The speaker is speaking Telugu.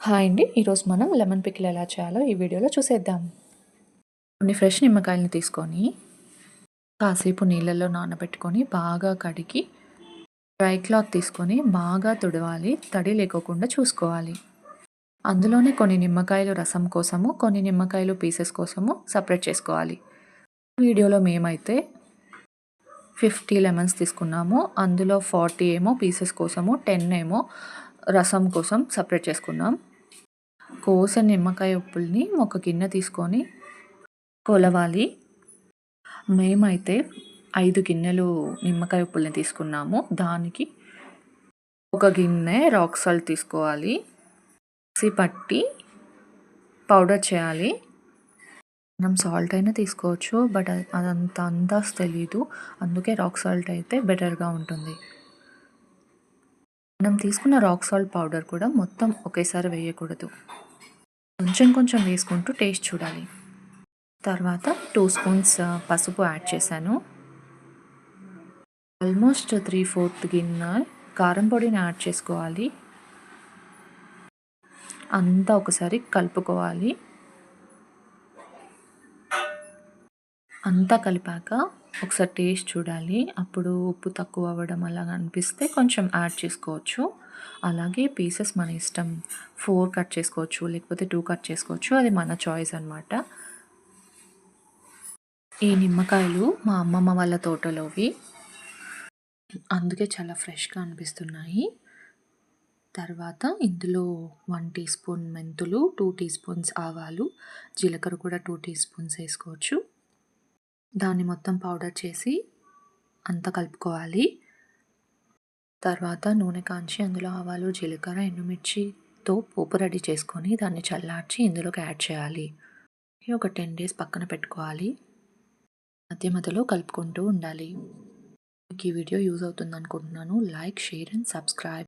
హాయ్ అండి. ఈరోజు మనం లెమన్ పికిల్ ఎలా చేయాలో ఈ వీడియోలో చూసేద్దాం. కొన్ని ఫ్రెష్ నిమ్మకాయలని తీసుకొని కాసేపు నీళ్ళల్లో నానబెట్టుకొని బాగా కడిగి డ్రై క్లాత్ తీసుకొని బాగా తుడవాలి. తడి లేకోకుండా చూసుకోవాలి. అందులోనే కొన్ని నిమ్మకాయలు రసం కోసము, కొన్ని నిమ్మకాయలు పీసెస్ కోసము సపరేట్ చేసుకోవాలి. వీడియోలో మేమైతే 50 లెమన్స్ తీసుకున్నాము. అందులో 40 ఏమో పీసెస్ కోసము, 10 ఏమో రసం కోసం సపరేట్ చేసుకున్నాం. కోసిన నిమ్మకాయ ఉప్పుల్ని ఒక గిన్నె తీసుకొని కొలవాలి. మేమైతే 5 గిన్నెలు నిమ్మకాయ ఉప్పుల్ని తీసుకున్నాము. దానికి ఒక గిన్నె రాక్ సాల్ట్ తీసుకోవాలి. మిక్సీ పట్టి పౌడర్ చేయాలి. మనం సాల్ట్ అయినా తీసుకోవచ్చు, బట్ అదంత అందాజ్ తెలీదు. అందుకే రాక్ సాల్ట్ అయితే బెటర్గా ఉంటుంది. మనం తీసుకున్న రాక్ సాల్ట్ పౌడర్ కూడా మొత్తం ఒకేసారి వేయకూడదు. కొంచెం కొంచెం వేసుకుంటూ టేస్ట్ చూడాలి. తర్వాత 2 స్పూన్స్ పసుపు యాడ్ చేశాను. ఆల్మోస్ట్ 3/4 గిన్నె కారం పొడిని యాడ్ చేసుకోవాలి. అంతా ఒకసారి కలుపుకోవాలి. అంతా కలిపాక ఒకసారి టేస్ట్ చూడాలి. అప్పుడు ఉప్పు తక్కువ అవ్వడం అలాగా అనిపిస్తే కొంచెం యాడ్ చేసుకోవచ్చు. అలాగే పీసెస్ మన ఇష్టం. 4 కట్ చేసుకోవచ్చు, లేకపోతే 2 కట్ చేసుకోవచ్చు. అది మన చాయిస్ అనమాట. ఈ నిమ్మకాయలు మా అమ్మమ్మ వాళ్ళ తోటలోవి, అందుకే చాలా ఫ్రెష్గా అనిపిస్తున్నాయి. తర్వాత ఇందులో 1 టీ స్పూన్ మెంతులు, 2 టీ స్పూన్స్ ఆవాలు, జీలకర్ర కూడా 2 టీ స్పూన్స్ వేసుకోవచ్చు. దాన్ని మొత్తం పౌడర్ చేసి అంతా కలుపుకోవాలి. తర్వాత నూనె కాంచి అందులో ఆవాలు, జీలకర్ర, ఎండుమిర్చితో పోపు రెడీ చేసుకొని దాన్ని చల్లార్చి ఇందులోకి యాడ్ చేయాలి. ఒక 10 డేస్ పక్కన పెట్టుకోవాలి. మధ్య మధ్యలో కలుపుకుంటూ ఉండాలి. మీకు ఈ వీడియో యూజ్ అవుతుంది అనుకుంటున్నాను. Like, share and subscribe.